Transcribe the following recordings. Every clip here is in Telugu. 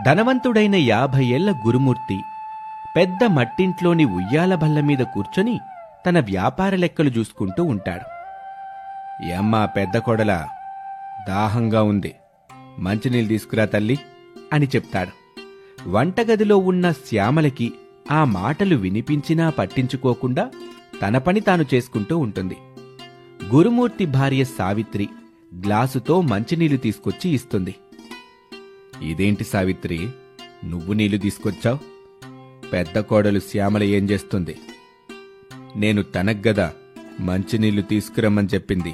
ధనవంతుడైన 50 ఏళ్ల గురుమూర్తి పెద్ద మట్టింట్లోని ఉయ్యాల బల్ల మీద కూర్చొని తన వ్యాపార లెక్కలు చూసుకుంటూ ఉంటాడు. యమ్మా పెద్ద కొడలా, దాహంగా ఉంది, మంచినీళ్ళు తీసుకురా తల్లి అని చెప్తాడు. వంటగదిలో ఉన్న శ్యామలకి ఆ మాటలు వినిపించినా పట్టించుకోకుండా తన పని తాను చేసుకుంటూ ఉంటుంది. గురుమూర్తి భార్య సావిత్రి గ్లాసుతో మంచినీళ్లు తీసుకొచ్చి ఇస్తుంది. ఇదేంటి సావిత్రి, నువ్వు నీళ్లు తీసుకొచ్చావు? పెద్ద కోడలు శ్యామల ఏం చేస్తుంది? నేను తనగ్గదా మంచినీళ్లు తీసుకురమ్మని చెప్పింది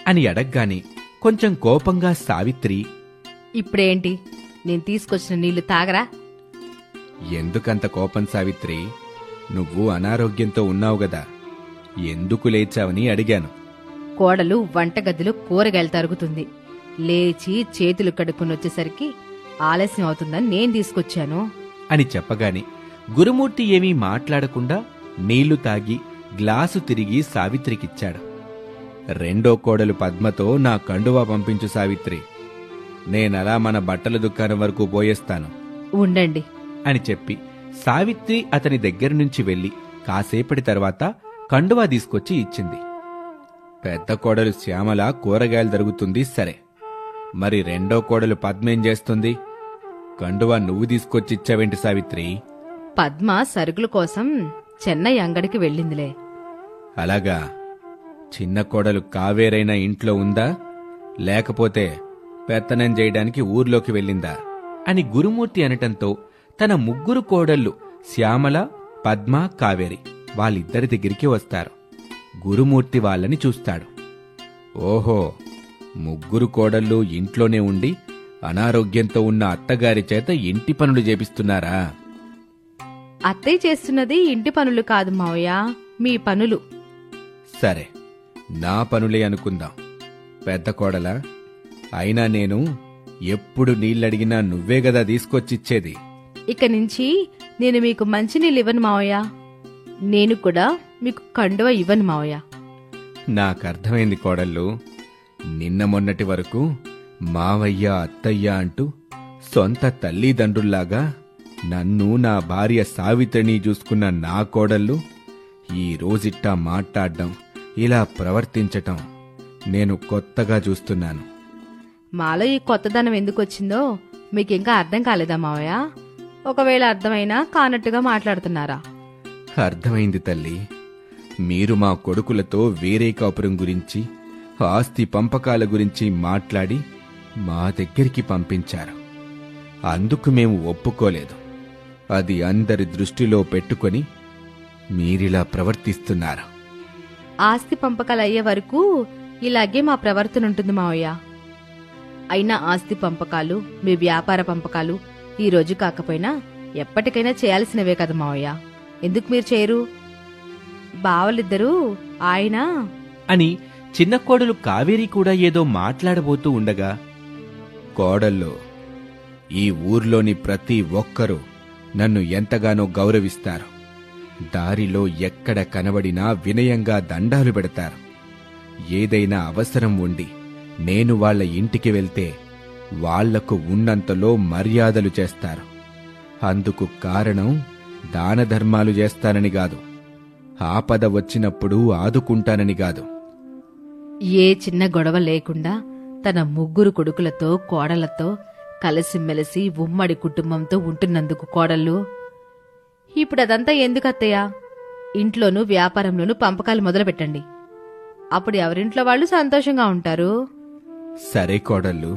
అని అడగ్గానే కొంచెం కోపంగా సావిత్రి, ఇప్పుడేంటి, నేను తీసుకొచ్చిన నీళ్లు తాగరా? ఎందుకంత కోపం సావిత్రి? నువ్వు అనారోగ్యంతో ఉన్నావు గదా, ఎందుకు లేచావని అడిగాను. కోడలు వంటగదిలో కూరగాయలు తరుగుతుంది, లేచి చేతులు కడుక్కుని వచ్చేసరికి ఆలస్యం అవుతుందని నేను తీసుకొచ్చాను అని చెప్పగానే గురుమూర్తి ఏమీ మాట్లాడకుండా నీళ్లు తాగి గ్లాసు తిరిగి సావిత్రికిచ్చాడు. రెండో కోడలు పద్మతో నా కండువా పంపించు సావిత్రి, నేనలా మన బట్టల దుకాణం వరకు పోయేస్తాను ఉండండి అని చెప్పి సావిత్రి అతని దగ్గరనుంచి వెళ్లి కాసేపటి తర్వాత కండువా తీసుకొచ్చి ఇచ్చింది. పెద్ద కోడలు శ్యామల కూరగాయలు దరుగుతుంది సరే, మరి రెండో కోడలు పద్మేం చేస్తుంది? కండువా నువ్వు తీసుకొచ్చిచ్చావేంటి సావిత్రి? పద్మ సరుకుల కోసం చెన్నై అంగడికి వెళ్ళిందిలే. అలాగా? చిన్న కోడలు కావేరైనా ఇంట్లో ఉందా, లేకపోతే పెత్తనం చేయడానికి ఊర్లోకి వెళ్ళిందా అని గురుమూర్తి అనటంతో తన ముగ్గురు కోడళ్ళు శ్యామల, పద్మ, కావేరి వాళ్ళిద్దరి దగ్గరికి వస్తారు. గురుమూర్తి వాళ్ళని చూస్తాడు. ఓహో, ముగ్గురు కోడళ్ళు ఇంట్లోనే ఉండి అనారోగ్యంతో ఉన్న అత్తగారి చేత ఇంటి పనులు చేపిస్తున్నారా? అత్తయ్య చేస్తున్నది ఇంటి పనులు కాదు మావయ్య, మీ పనులు. సరే, నా పనులే అనుకుందాం. పెద్ద కోడలా, అయినా నేను ఎప్పుడు నీళ్ళడిగినా నువ్వే గదా తీసుకొచ్చిచ్చేది. ఇక నుంచి నేను మీకు మంచినీళ్ళు ఇవ్వను మావయ్య, నేను కూడా మీకు కండువ ఇవ్వను మావయ్య. నాకర్థమైంది కోడళ్ళు. నిన్న మొన్నటి వరకు మావయ్య, అత్తయ్య అంటూ సొంత తల్లిదండ్రుల్లాగా నన్ను, నా భార్య సావిత్రిని చూసుకున్న నా కోడళ్ళు ఈ రోజిట్టా మాట్లాడ్డం, ఇలా ప్రవర్తించటం నేను కొత్తగా చూస్తున్నాను. మాలో ఈ కొత్తదనం ఎందుకొచ్చిందో మీకింకా అర్థం కాలేదా మావయ్య? ఒకవేళ అర్థమైనా కానట్టుగా మాట్లాడుతున్నారా? అర్థమైంది తల్లి. మీరు మా కొడుకులతో వేరే కాపురం గురించి, ఆస్తి పంపకాల గురించి మాట్లాడి మా దగ్గరికి పంపించారు. అందుకు మేము ఒప్పుకోలేదు. అది అందరి దృష్టిలో పెట్టుకొని మీరిలా ప్రవర్తిస్తున్నారు. ఆస్తి పంపకాలయ్యే వరకు ఇలాగే మా ప్రవర్తన ఉంటుంది మావయ్య. అయినా ఆస్తి పంపకాలు, మీ వ్యాపార పంపకాలు ఈ రోజు కాకపోయినా ఎప్పటికైనా చేయాల్సినవే కదా మావయ్య, ఎందుకు మీరు చేయరు? బావలిద్దరూ ఆయన అని చిన్న కోడలు కావేరి కూడా ఏదో మాట్లాడబోతూ ఉండగా, కోడల్లో, ఈ ఊర్లోని ప్రతి ఒక్కరూ నన్ను ఎంతగానో గౌరవిస్తారు. దారిలో ఎక్కడ కనబడినా వినయంగా దండాలు పెడతారు. ఏదైనా అవసరం ఉండి నేను వాళ్ల ఇంటికి వెళ్తే వాళ్లకు ఉన్నంతలో మర్యాదలు చేస్తారు. అందుకు కారణం దానధర్మాలు చేస్తానని కాదు, ఆపద వచ్చినప్పుడు ఆదుకుంటానని కాదు. ఏ చిన్న గొడవ లేకుండా తన ముగ్గురు కొడుకులతో, కోడలతో కలిసిమెలిసి ఉమ్మడి కుటుంబంతో ఉంటున్నందుకు కోడళ్ళు. ఇప్పుడదంతా ఎందుకు అత్తయ్య? ఇంట్లోనూ వ్యాపారంలోనూ పంపకాలు మొదలుపెట్టండి. అప్పుడు ఎవరింట్లో వాళ్ళు సంతోషంగా ఉంటారు. సరే కోడళ్ళు,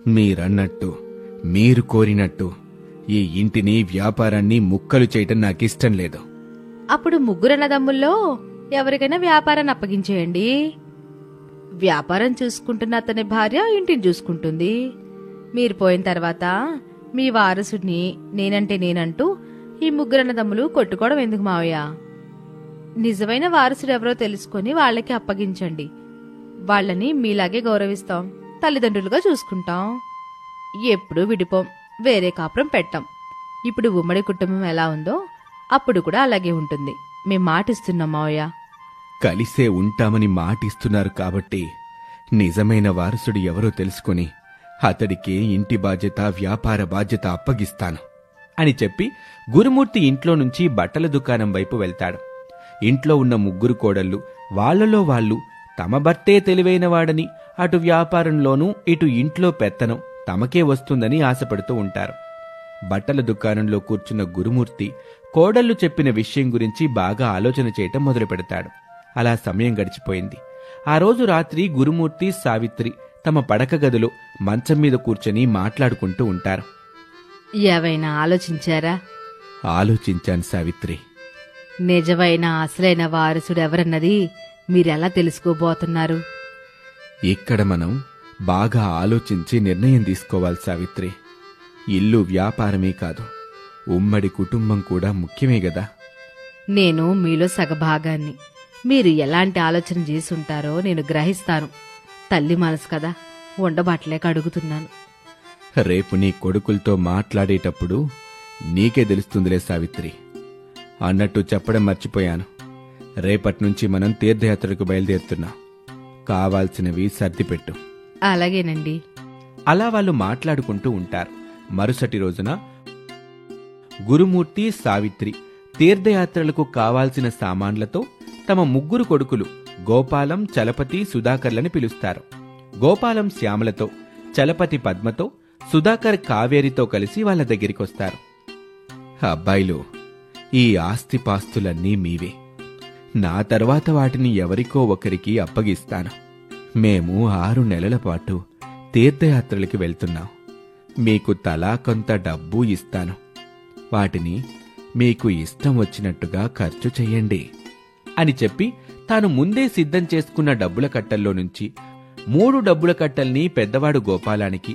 మీరన్నట్టు, మీరు కోరినట్టు ఈ ఇంటిని, వ్యాపారాన్ని ముక్కలు చేయటం నాకిష్టం లేదు. అప్పుడు ముగ్గురన్నదమ్ముల్లో ఎవరికైనా వ్యాపారాన్ని అప్పగించేయండి. వ్యాపారం చూసుకుంటున్న అతని భార్య ఇంటిని చూసుకుంటుంది. మీరు పోయిన తర్వాత మీ వారసుడిని నేనంటే నేనంటూ ఈ ముగ్గురన్నదమ్ములు కొట్టుకోవడం ఎందుకు మావయ్య? నిజమైన వారసుడు ఎవరో తెలుసుకొని వాళ్ళకి అప్పగించండి. వాళ్ళని మీలాగే గౌరవిస్తాం, తల్లిదండ్రులుగా చూసుకుంటాం. ఎప్పుడూ విడిపోం, వేరే కాపురం పెట్టాం. ఇప్పుడు ఉమ్మడి కుటుంబం ఎలా ఉందో అప్పుడు కూడా అలాగే ఉంటుంది. మేం మాటిస్తున్నాం మావయ్య. కలిసే ఉంటామని మాటిస్తున్నారు కాబట్టి నిజమైన వారసుడు ఎవరో తెలుసుకుని అతడికి ఇంటి బాధ్యత వ్యాపార బాధ్యత అప్పగిస్తాను అని చెప్పి గురుమూర్తి ఇంట్లో నుంచి బట్టల దుకాణం వైపు వెళ్తాడు. ఇంట్లో ఉన్న ముగ్గురు కోడళ్ళు వాళ్లలో వాళ్ళు తమ భర్తే తెలివైనవాడని, అటు వ్యాపారంలోనూ ఇటు ఇంట్లో పెత్తనం తమకే వస్తుందని ఆశపడుతూ ఉంటారు. బట్టల దుకాణంలో కూర్చున్న గురుమూర్తి కోడళ్ళు చెప్పిన విషయం గురించి బాగా ఆలోచన చేయటం మొదలు పెడతాడు. అలా సమయం గడిచిపోయింది. ఆ రోజు రాత్రి గురుమూర్తి, సావిత్రి తమ పడక గదిలో మంచం మీద కూర్చొని మాట్లాడుకుంటూ ఉంటారు. ఏవైనా ఆలోచించారా? ఆలోచించాను సావిత్రి. నిజమైన అసలైన వారసుడెవరన్నది మీరెలా తెలుసుకోబోతున్నారు? ఇక్కడ మనం బాగా ఆలోచించి నిర్ణయం తీసుకోవాలి సావిత్రి. ఇల్లు వ్యాపారమే కాదు, ఉమ్మడి కుటుంబం కూడా ముఖ్యమే గదా. నేను మీలో సగభాగాన్ని. మీరు ఎలాంటి ఆలోచన చేసుంటారో నేను గ్రహిస్తాను. తల్లి మనసు కదా, ఉండబాట్లేక అడుగుతున్నాను. రేపు నీ కొడుకులతో మాట్లాడేటప్పుడు నీకే తెలుస్తుందిలే సావిత్రి. అన్నట్టు చెప్పడం మర్చిపోయాను. రేపట్నుంచి మనం తీర్థయాత్రకు బయలుదేరుతున్నాం. కావాల్సినవి సర్దిపెట్టు. అలాగేనండి. అలా వాళ్ళు మాట్లాడుకుంటూ ఉంటారు. మరుసటి రోజున గురుమూర్తి, సావిత్రి తీర్థయాత్రలకు కావాల్సిన సామాన్లతో తమ ముగ్గురు కొడుకులు గోపాలం, చలపతి, సుధాకర్లని పిలుస్తారు. గోపాలం శ్యామలతో, చలపతి పద్మతో, సుధాకర్ కావేరితో కలిసి వాళ్ళ దగ్గరికొస్తారు. అబ్బాయిలు, ఈ ఆస్తిపాస్తులన్నీ మీవే. నా తర్వాత వాటిని ఎవరికో ఒకరికి అప్పగిస్తాను. మేము 6 నెలల పాటు తీర్థయాత్రలకి వెళ్తున్నాం. మీకు తలా కొంత డబ్బు ఇస్తాను. వాటిని మీకు ఇష్టం వచ్చినట్టుగా ఖర్చు చెయ్యండి అని చెప్పి తాను ముందే సిద్ధం చేసుకున్న డబ్బుల కట్టల్లో నుంచి 3 డబ్బుల కట్టల్ని పెద్దవాడు గోపాలానికి,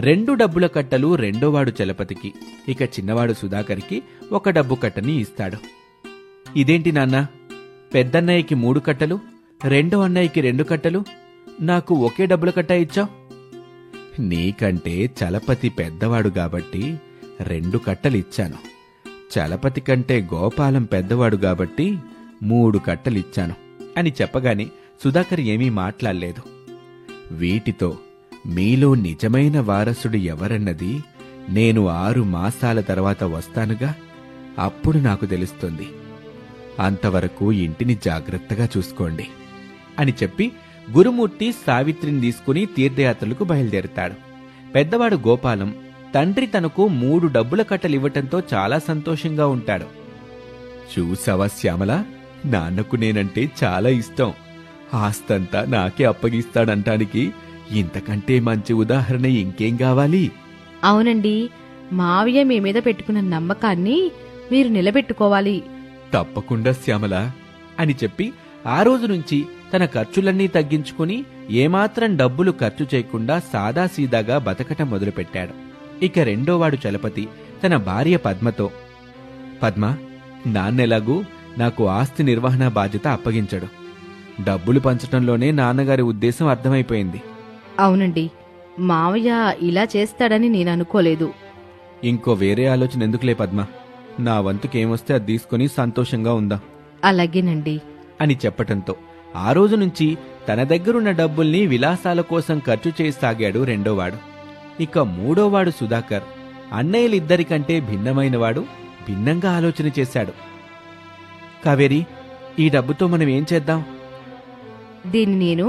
2 డబ్బుల కట్టలు రెండోవాడు చలపతికి, ఇక చిన్నవాడు సుధాకర్కి 1 డబ్బు కట్టని ఇస్తాడు. ఇదేంటి నాన్నా, పెద్దన్నయ్యకి 3 కట్టలు, రెండో అన్నయ్యకి 2 కట్టలు, నాకు ఒకే డబ్బుల కట్ట ఇచ్చావు? నీకంటే చలపతి పెద్దవాడు గాబట్టి 2 కట్టలిచ్చాను. చలపతి కంటే గోపాలం పెద్దవాడు గాబట్టి 3 కట్టలిచ్చాను అని చెప్పగానే సుధాకర్ ఏమీ మాట్లాడలేదు. వీటితో మీలో నిజమైన వారసుడు ఎవరన్నది నేను 6 మాసాల తర్వాత వస్తానుగా, అప్పుడు నాకు తెలుస్తుంది. అంతవరకు ఇంటిని జాగ్రత్తగా చూసుకోండి అని చెప్పి గురుమూర్తి సావిత్రిని తీసుకుని తీర్థయాత్రలకు బయలుదేరుతాడు. పెద్దవాడు గోపాలం తండ్రి తనకు 3 డబ్బుల కట్టలివ్వటంతో చాలా సంతోషంగా ఉంటాడు. చూసావా శ్యామల, నాన్నకు నేనంటే చాలా ఇష్టం. ఆస్తంతా నాకే అప్పగిస్తాడంటానికి ఇంతకంటే మంచి ఉదాహరణ ఇంకేం కావాలి? అవునండి, మావయ్య మీ మీద పెట్టుకున్న నమ్మకాన్ని మీరు నిలబెట్టుకోవాలి. తప్పకుండా శ్యామల అని చెప్పి ఆ రోజు నుంచి తన ఖర్చులన్నీ తగ్గించుకుని ఏమాత్రం డబ్బులు ఖర్చు చేయకుండా సాదాసీదాగా బతకటం మొదలుపెట్టాడు. ఇక రెండోవాడు చలపతి తన భార్య పద్మతో, పద్మ, నాన్నెలాగూ నాకు ఆస్తి నిర్వహణ బాధ్యత అప్పగించడు. డబ్బులు పంచటంలోనే నాన్నగారి ఉద్దేశం అర్థమైపోయింది. అవునండి, మావయ్య ఇలా చేస్తాడని నేను అనుకోలేదు. ఇంకో వేరే ఆలోచన ఎందుకులే పద్మ, నా వంతుకేమొస్తే అది తీసుకుని సంతోషంగా ఉందా. అలాగేనండి అని చెప్పటంతో ఆ రోజు నుంచి తన దగ్గరున్న డబ్బుల్ని విలాసాల కోసం ఖర్చు చేయసాగాడు రెండోవాడు. ఇక మూడోవాడు సుధాకర్ అన్నయ్యలిద్దరికంటే భిన్నమైనవాడు. భిన్నంగా ఆలోచన చేశాడు. కావేరి, ఈ డబ్బుతో మనం ఏం చేద్దాం? దీన్ని నేను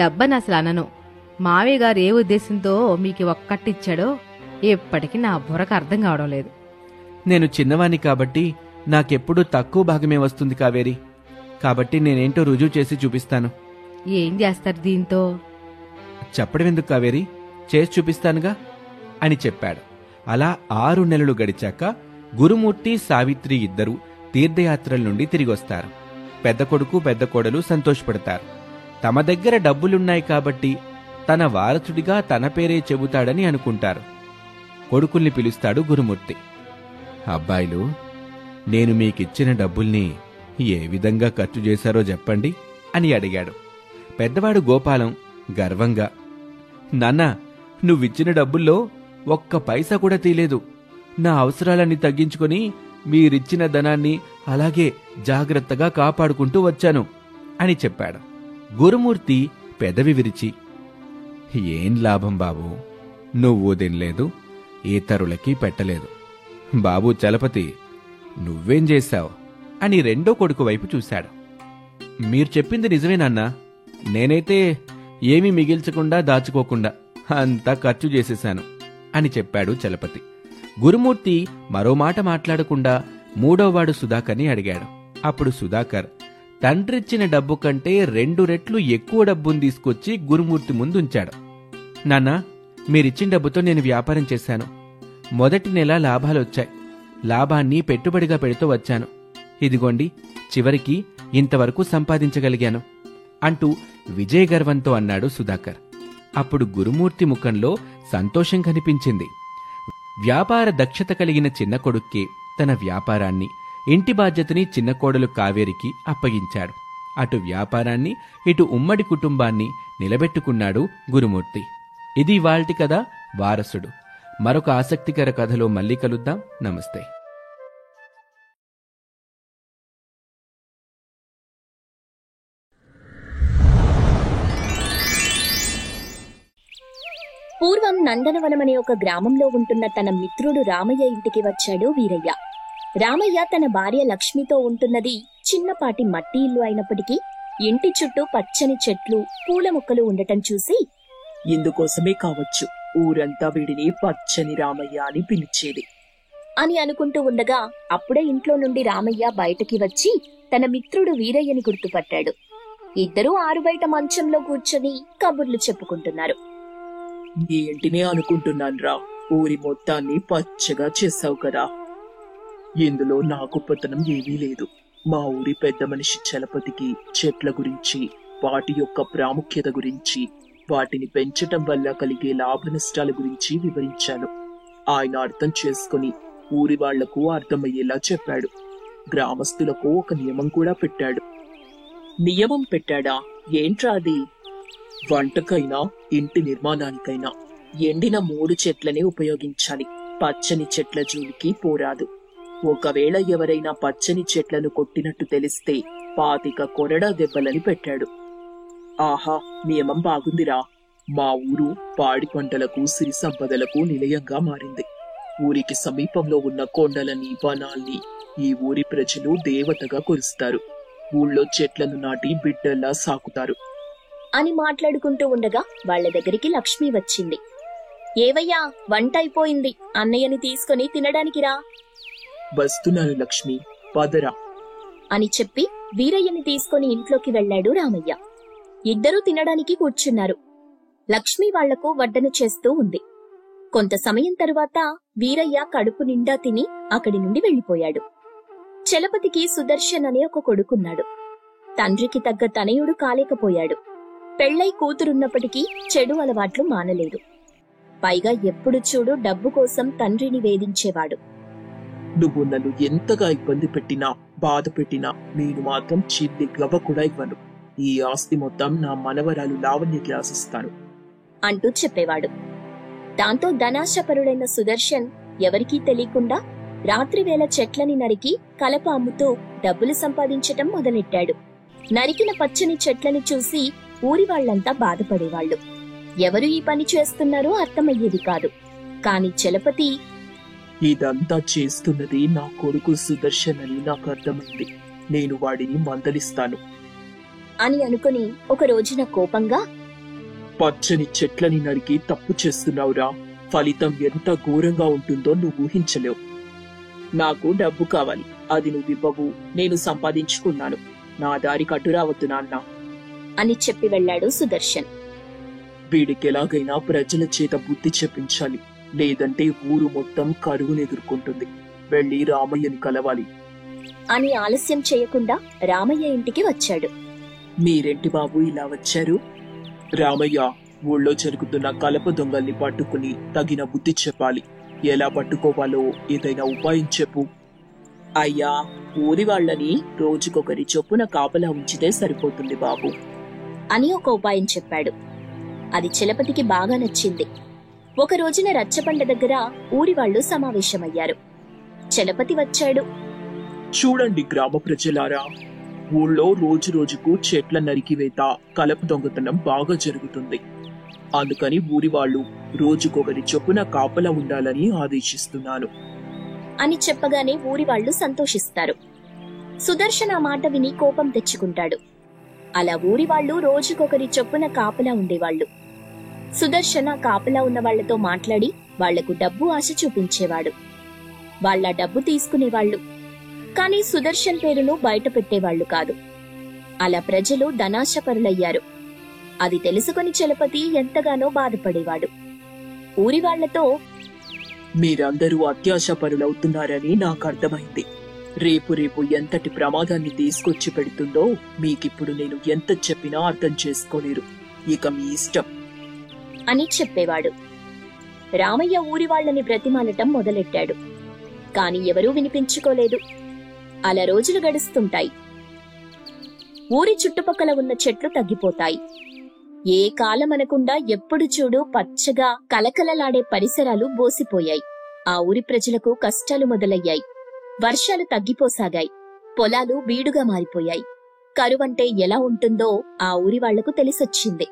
డబ్బని అసలు అనను. మావయ్య గారు ఏ ఉద్దేశంతో మీకు ఒక్కటిచ్చాడో ఎప్పటికీ నా బుర్రకు అర్థం కావడం లేదు. నేను చిన్నవాణ్ణి కాబట్టి నాకెప్పుడూ తక్కువ భాగమే వస్తుంది కావేరి. కాబట్టి నేనేంటో రుజువు చేసి చూపిస్తాను. ఏం చేస్తారు దీంతో? చెప్పడమెందుకు కావేరి, చేసి చూపిస్తానుగా అని చెప్పాడు. అలా 6 నెలలు గడిచాక గురుమూర్తి, సావిత్రి ఇద్దరూ తీర్థయాత్రల నుండి తిరిగొస్తారు. పెద్ద కొడుకు, పెద్ద కోడలు సంతోషపడతారు. తమ దగ్గర డబ్బులున్నాయి కాబట్టి తన వారసుడిగా తన పేరే చెబుతాడని అనుకుంటారు. కొడుకుల్ని పిలుస్తాడు గురుమూర్తి. అబ్బాయిలు, నేను మీకిచ్చిన డబ్బుల్ని ఏ విధంగా ఖర్చు చేశారో చెప్పండి అని అడిగాడు. పెద్దవాడు గోపాలం గర్వంగా, నాన్నా, నువ్విచ్చిన డబ్బుల్లో 1 పైసా కూడా తీలేదు. నా అవసరాలన్నీ తగ్గించుకొని మీరిచ్చిన ధనాన్ని అలాగే జాగ్రత్తగా కాపాడుకుంటూ వచ్చాను అని చెప్పాడు. గురుమూర్తి పెదవి విరిచి, ఏం లాభం బాబు, నువ్వు తినలేదు, ఇతరులకి పెట్టలేదు. బాబూ చలపతి, నువ్వేం చేశావు అని రెండో కొడుకు వైపు చూశాడు. మీరు చెప్పింది నిజమే నాన్నా. నేనైతే ఏమీ మిగిల్చకుండా దాచుకోకుండా అంతా ఖర్చు చేసేశాను అని చెప్పాడు చలపతి. గురుమూర్తి మరో మాట మాట్లాడకుండా మూడోవాడు సుధాకర్ని అడిగాడు. అప్పుడు సుధాకర్ తండ్రిచ్చిన డబ్బు కంటే 2 రెట్లు ఎక్కువ డబ్బును తీసుకొచ్చి గురుమూర్తి ముందుంచాడు. నాన్నా, మీరిచ్చిన డబ్బుతో నేను వ్యాపారం చేశాను. మొదటి నెల లాభాలొచ్చాయి. లాభాన్ని పెట్టుబడిగా పెడుతూ వచ్చాను. ఇదిగోండి, చివరికి ఇంతవరకు సంపాదించగలిగాను అంటూ విజయగర్వంతో అన్నాడు సుధాకర్. అప్పుడు గురుమూర్తి ముఖంలో సంతోషం కనిపించింది. వ్యాపార దక్షత కలిగిన చిన్న కొడుక్కి తన వ్యాపారాన్ని, ఇంటి బాధ్యతని చిన్న కోడలు కావేరికి అప్పగించాడు. అటు వ్యాపారాన్ని, ఇటు ఉమ్మడి కుటుంబాన్ని నిలబెట్టుకున్నాడు గురుమూర్తి. ఇది ఇవాల్టి కథ వారసుడు. మరొక ఆసక్తికర కథలో మళ్ళీ కలుద్దాం. నమస్తే. పూర్వం నందనవనమనే ఒక గ్రామంలో ఉంటున్న తన మిత్రుడు రామయ్య ఇంటికి వచ్చాడు వీరయ్య. రామయ్య తన భార్య లక్ష్మితో ఉంటున్నది చిన్నపాటి మట్టి ఇల్లు అయినప్పటికీ ఇంటి చుట్టూ పచ్చని చెట్లు, పూల మొక్కలు ఉండటం చూసి, ఇందుకోసమే కావచ్చు ఊరంతా వీడిని పచ్చని రామయ్య అని పిలిచేది అని అనుకుంటూ ఉండగా అప్పుడే ఇంట్లో నుండి రామయ్య బయటకి వచ్చి తన మిత్రుడు వీరయ్యని గుర్తుపట్టాడు. ఇద్దరూ ఆరుబయట మంచంలో కూర్చొని కబుర్లు చెప్పుకుంటున్నారు. ఏంటినే అనుకుంటున్నాన్రా, ఊరి మొత్తాన్ని పచ్చగా చేసావు కదా. ఇందులో నా గొప్పతనం ఏమీ లేదు. మా ఊరి పెద్ద మనిషి చలపతికి చెట్ల గురించి, వాటి యొక్క ప్రాముఖ్యత గురించి, వాటిని పెంచటం వల్ల కలిగే లాభ నష్టాల గురించి వివరించాను. ఆయన అర్థం చేసుకుని ఊరి వాళ్లకు అర్థమయ్యేలా చెప్పాడు. గ్రామస్తులకు ఒక నియమం కూడా పెట్టాడు. నియమం పెట్టాడా? ఏంట్రా అది? వంటకైనా ఇంటి నిర్మాణానికైనా ఎండిన 3 చెట్లనే ఉపయోగించాలి. పచ్చని చెట్ల జోలికి పోరాదు. ఒకవేళ ఎవరైనా పచ్చని చెట్లను కొట్టినట్టు తెలిస్తే 25 కొరడా దెబ్బలని పెట్టాడు. ఆహా, నియమం బాగుందిరా. మా ఊరు పాడి పంటలకు, సిరి సంపదలకు నిలయంగా మారింది. ఊరికి సమీపంలో ఉన్న కొండలని, వనాల్ని ఈ ఊరి ప్రజలు దేవతగా కొలుస్తారు. ఊళ్ళో చెట్లను నాటి బిడ్డల్లా సాకుతారు అని మాట్లాడుకుంటూ ఉండగా వాళ్ల దగ్గరికి లక్ష్మి వచ్చింది. ఏవయ్యా, వంట అయిపోయింది, అన్నయ్యని తీసుకుని తినడానికి రా. వస్తున్నాను లక్ష్మి, పదరా అని చెప్పి వీరయ్యని తీసుకుని ఇంట్లోకి వెళ్లాడు రామయ్య. ఇద్దరూ తినడానికి కూర్చున్నారు. లక్ష్మి వాళ్లకు వడ్డన చేస్తూ ఉంది. కొంత సమయం తరువాత వీరయ్య కడుపు నిండా తిని అక్కడి నుండి వెళ్లిపోయాడు. చలపతికి సుదర్శన్ అనే ఒక కొడుకున్నాడు. తండ్రికి తగ్గ తనయుడు కాలేకపోయాడు. పెళ్లై కూతురున్నప్పటికీ చెడు అలవాట్లు మానలేదు. పైగా ఎప్పుడు చూడు డబ్బు కోసం తండ్రిని వేధించేవాడు. నువ్వు నన్ను ఎంతగా ఇబ్బంది పెట్టినా, బాధ పెట్టినా నేను మాత్రం చిల్లి గవ్వ కూడా ఇవ్వను. ఈ ఆస్తి మొత్తం నా మనవరాలు లావణ్యకి ఆశిస్తాను అంటూ చెప్పేవాడు. దాంతో ధనాశపరుడైన సుదర్శన్ ఎవరికీ తెలియకుండా రాత్రివేళ చెట్లని నరికి కలప అమ్ముతూ డబ్బులు సంపాదించటం మొదలెట్టాడు. నరికిన పచ్చని చెట్లని చూసి ఊరి వాళ్లంతా బాధపడేవాళ్లు. ఎవరు ఈ పని చేస్తున్నారో అర్థమయ్యేది కాదు. కాని చలపతి, ఇదంతా చేస్తున్నది నా కొడుకు సుదర్శన్ అని నాకు అర్థమైంది. నేను వాడిని మందలిస్తాను అని అనుకుని ఒక రోజున కోపంగా, పచ్చని చెట్లని నరికి తప్పు చేస్తున్నావురా. ఫలితం ఎంత ఘోరంగా ఉంటుందో నువ్వు ఊహించలేవు. నాకు డబ్బు కావాలి, అది నువ్వివ్వవు. నేను సంపాదించుకున్నాను. నా దారి కట్టురావద్దు నాన్న అని చెప్పి వెళ్లాడు సుదర్శన్. వీడికి ఎలాగైనా ప్రజల చేత బుద్ధి చెప్పించాలి, లేదంటే ఊరు మొత్తం కరువును ఎదుర్కొంటుంది. వెళ్లి రామయ్యని కలవాలి అని ఆలస్యం చేయకుండా రామయ్య ఇంటికి వచ్చాడు. మీరేంటి బాబు ఇలా వచ్చారు? రామయ్య, ఊళ్ళో జరుగుతున్న కలప దొంగల్ని పట్టుకుని తగిన బుద్ధి చెప్పాలి. ఎలా పట్టుకోవాలో ఏదైనా ఉపాయం చెప్పు. అయ్యా, ఊరి వాళ్ళని రోజుకొకరి చొప్పున కాపలా ఉంచితే సరిపోతుంది బాబు అని ఒక ఉపాయం చెప్పాడు. అది చలపతికి బాగా నచ్చింది. ఒక రోజున రచ్చబండ దగ్గర ఊరి వాళ్లు సమావేశమయ్యారు. చలపతి వచ్చాడు. చూడండి గ్రామ ప్రజలారా, ఊళ్ళో రోజు రోజుకు చెట్ల నరికివేత, కలప దొంగతనం బాగా జరుగుతుంది. అందుకని ఊరి వాళ్ళు రోజుకొకరి చొప్పున కాపలా ఉండాలని ఆదేశిస్తున్నాను. అని చెప్పగానే ఊరి వాళ్ళు సంతోషిస్తారు. సుదర్శన్ ఆ మాట విని కోపం తెచ్చుకుంటాడు. అలా ఊరి వాళ్ళు రోజుకొకరి చొప్పున కాపలా ఉండేవాళ్లు. సుదర్శన్ ఆ కాపలా ఉన్న వాళ్లతో మాట్లాడి వాళ్లకు డబ్బు ఆశ చూపించేవాడు. వాళ్ళ డబ్బు తీసుకునేవాళ్లు, కాని సుదర్శన్ పేరును బయట పెట్టేవాళ్లు కాదు. అలా ప్రజలు ధనాశపరులయ్యారు. అది తెలుసుకుని చలపతి ఎంతగానో బాధపడేవాడు. ఊరి వాళ్లతో, మీరందరూ అత్యాశపరులవుతున్నారని నాకు అర్థమైంది. రేపు ఎంతటి ప్రమాదాన్ని తీసుకొచ్చి పెడుతుందో మీకిప్పుడు నేను ఎంత చెప్పినా అర్థం చేసుకోలేరు. ఇక మీ ఇష్టం అని చెప్పేవాడు. రామయ్య ఊరి వాళ్లని బ్రతిమాలటం మొదలెట్టాడు. కాని ఎవరూ వినిపించుకోలేదు. అలా రోజులు గడుస్తుంటాయి. ఊరి చుట్టుపక్కల ఉన్న చెట్లు తగ్గిపోతాయి. ఏ కాలమనకుండా ఎప్పుడు చూడు పచ్చగా కలకలలాడే పరిసరాలు బోసిపోయాయి. ఆ ఊరి ప్రజలకు కష్టాలు మొదలయ్యాయి. వర్షాలు తగ్గిపోసాగాయి. పొలాలు బీడుగా మారిపోయాయి. కరువంటే ఎలా ఉంటుందో ఆ ఊరి వాళ్లకు తెలిసొచ్చింది.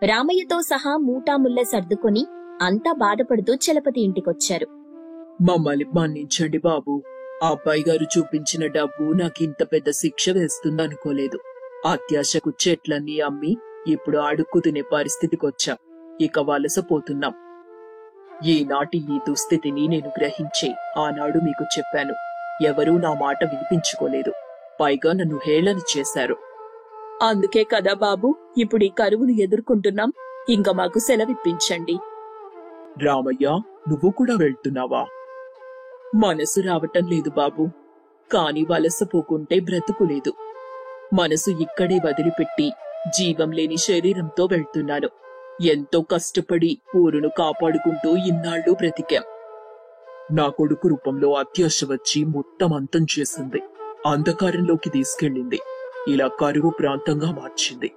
రామయ్యతో సహా మూటాముళ్ళ సర్దుకొని అంతా బాధపడుతూ చలపతి ఇంటికొచ్చారు. మమ్మల్ని మన్నించండి బాబు. ఆ అబ్బాయి గారు చూపించిన డబ్బు నాకింత పెద్ద శిక్ష వేస్తుందనుకోలేదు. అత్యాశకు చెట్లన్నీ అమ్మి ఇప్పుడు అడుక్కు తినే పరిస్థితికొచ్చాం. ఇక వలసపోతున్నాం. ఈనాటి ఈ దుస్థితిని నేను గ్రహించే ఆనాడు మీకు చెప్పాను. ఎవరూ నా మాట వినిపించుకోలేదు. పైగా నన్ను హేళన చేశారు. అందుకే కదా బాబు ఇప్పుడు ఈ కరువును ఎదుర్కొంటున్నాం. ఇంక మాకు సెలవిప్పించండి. రామయ్య, నువ్వు కూడా వెళ్తున్నావా? మనసు రావటం లేదు బాబు. కాని వలసపోకుంటే బ్రతుకులేదు. మనసు ఇక్కడే వదిలిపెట్టి జీవం లేని శరీరంతో వెళ్తున్నాను. ఎంతో కష్టపడి ఊరును కాపాడుకుంటూ ఇన్నాళ్లు బ్రతికాం. నా కొడుకు రూపంలో అత్యాశ వచ్చి మొత్తం అంతం చేసింది. అంధకారంలోకి తీసుకెళ్ళింది. ఇలా కరువు ప్రాంతంగా మార్చింది.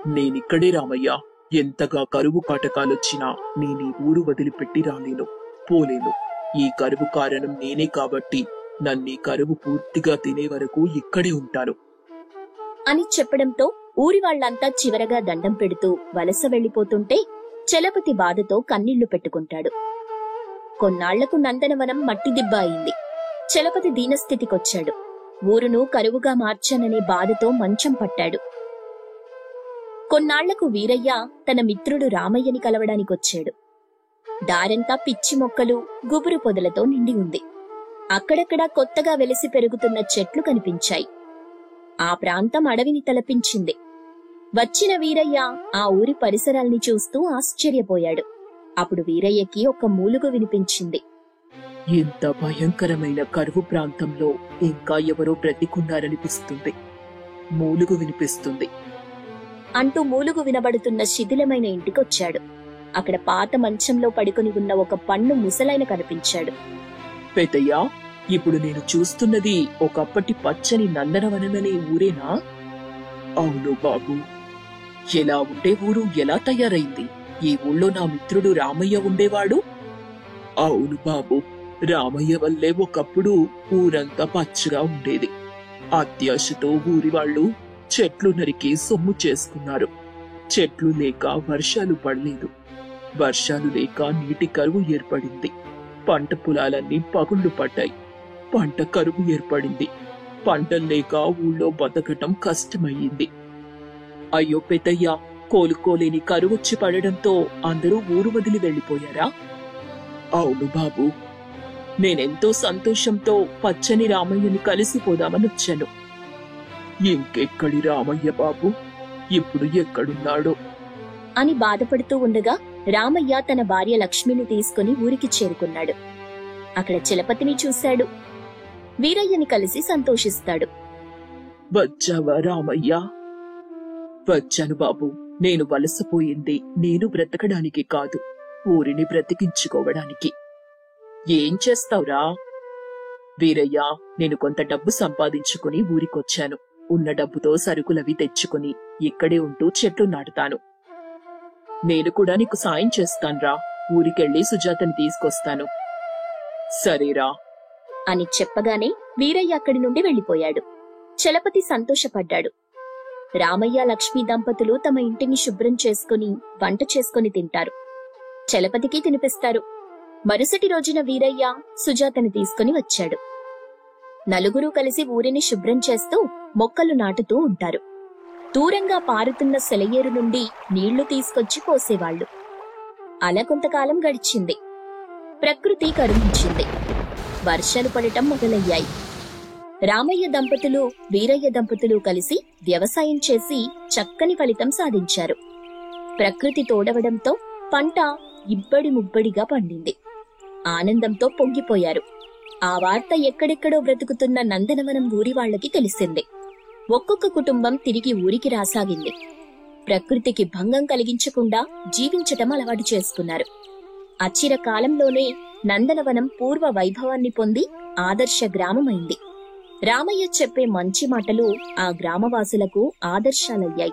నేనిక్కడే రామయ్య. ఎంతగా కరువు కాటకాలొచ్చినా నేనీ ఊరు వదిలిపెట్టి రాలేను, పోలేను. ఈ కరువు కారణం నేనే కాబట్టి నన్నీ కరువు పూర్తిగా తినే వరకు ఇక్కడే ఉంటాను అని చెప్పడంతో ఊరి వాళ్లంతా చివరగా దండం పెడుతూ వలస వెళ్లిపోతుంటే చలపతి బాధతో కన్నీళ్లు పెట్టుకుంటాడు. కొన్నాళ్లకు నందనవనం మట్టిదిబ్బ అయింది. చలపతి దీనస్థితికొచ్చాడు. ఊరును కరువుగా మార్చాననే బాధతో మంచం పట్టాడు. కొన్నాళ్లకు వీరయ్య తన మిత్రుడు రామయ్యని కలవడానికొచ్చాడు. దారంతా పిచ్చి మొక్కలు, గుబురు పొదలతో నిండి ఉంది. అక్కడక్కడా కొత్తగా వెలిసి పెరుగుతున్న చెట్లు కనిపించాయి. ఆ ప్రాంతం అడవిని తలపించింది. వచ్చిన వీరయ్య ఆ ఊరి పరిసరాల్ని చూస్తూ ఆశ్చర్యపోయాడు. అప్పుడు వీరయ్యకి ఒక మూలుగు వినిపించింది. ఇంత భయంకరమైన కరువు ప్రాంతంలో ఇంకా ఎవరో బ్రతికున్నారనిపిస్తుంది. మూలుగు వినిపిస్తుంది అంటూ మూలుగు వినబడుతున్న శిథిలమైన ఇంటికొచ్చాడు. అక్కడ పాత మంచంలో పడుకొని ఉన్న ఒక పన్ను ముసలాయన కనిపించాడు. పెద్దయ్యా, ఇప్పుడు నేను చూస్తున్నది ఒకప్పటి పచ్చని నందనవనమనే ఊరేనా? అవును బాబు. ఎలా ఉండే ఊరు ఎలా తయారైంది? ఈ ఊళ్ళో నా మిత్రుడు రామయ్య ఉండేవాడు. అవును బాబు, రామయ్య వల్లే ఒకప్పుడు ఊరంతా పచ్చగా ఉండేది. అత్యాశతో ఊరి వాళ్ళు చెట్లు నరికి సొమ్ము చేసుకున్నారు. చెట్లు లేక వర్షాలు పడలేదు. వర్షాలు లేక నీటి కరువు ఏర్పడింది. పంట పొలాలన్నీ పగుళ్లు పడ్డాయి. పంట కరువు ఏర్పడింది. పంటలు లేక ఊళ్ళో బతకటం కష్టమయ్యింది. అయ్యో పెద్దయ్యా, కోలుకోలేని కరువొచ్చి పడడంతో అందరూ ఊరు వదిలి వెళ్లిపోయారా? అవును బాబు. నేనెంతో సంతోషంతో పచ్చని రామయ్యని కలిసిపోదామని వచ్చాను. ఇంకెక్కడి రామయ్య బాబు, ఇప్పుడు ఎక్కడున్నాడో అని బాధపడుతూ ఉండగా రామయ్య తన భార్య లక్ష్మిని తీసుకుని ఊరికి చేరుకున్నాడు. అక్కడ చలపతిని చూశాడు. వీరయ్యని కలిసి సంతోషిస్తాడు. వచ్చావా రామయ్య? వచ్చాను బాబు. నేను వలసపోయింది నేను బ్రతకడానికి కాదు, ఊరిని బ్రతికించుకోవడానికి. ఏం చేస్తావురా? వీరయ్య, నేను కొంత డబ్బు సంపాదించుకుని ఊరికొచ్చాను. ఉన్న డబ్బుతో సరుకులవి తెచ్చుకుని ఇక్కడే ఉంటూ చెట్లు నాటుతాను. నేను కూడా నీకు సాయం చేస్తాన్రా. ఊరికెళ్ళి సుజాతని తీసుకొస్తాను. సరేరా అని చెప్పగానే వీరయ్య అక్కడి నుండి వెళ్లిపోయాడు. చలపతి సంతోషపడ్డాడు. రామయ్య లక్ష్మి దంపతులు తమ ఇంటిని శుభ్రం చేసుకుని వంట చేసుకుని తింటారు. చలపతికి తినిపిస్తారు. మరుసటి రోజున వీరయ్య సుజాతని తీసుకుని వచ్చాడు. నలుగురూ కలిసి ఊరిని శుభ్రం చేస్తూ మొక్కలు నాటుతూ ఉంటారు. దూరంగా పారుతున్న సెలయేరు నుండి నీళ్లు తీసుకొచ్చి పోసేవాళ్లు. అలా కొంతకాలం గడిచింది. ప్రకృతి కరుణించింది. వర్షాలు పడటం మొదలయ్యాయి. రామయ్య దంపతులు వీరయ్య దంపతులు కలిసి వ్యవసాయం చేసి చక్కని ఫలితం సాధించారు. ప్రకృతి తోడవడంతో పంట ఇబ్బడి ముబ్బడిగా పండింది. ఆనందంతో పొంగిపోయారు. ఆ వార్త ఎక్కడెక్కడో బ్రతుకుతున్న నందనవనం ఊరి వాళ్లకి తెలిసింది. ఒక్కొక్క కుటుంబం తిరిగి ఊరికి రాసాగింది. ప్రకృతికి భంగం కలిగించకుండా జీవించటం అలవాటు చేసుకున్నారు. అచిర కాలంలోనే నందనవనం పూర్వ వైభవాన్ని పొంది ఆదర్శ గ్రామమైంది. రామయ్య చెప్పే మంచి మాటలు ఆ గ్రామవాసులకు ఆదర్శాలయ్యాయి.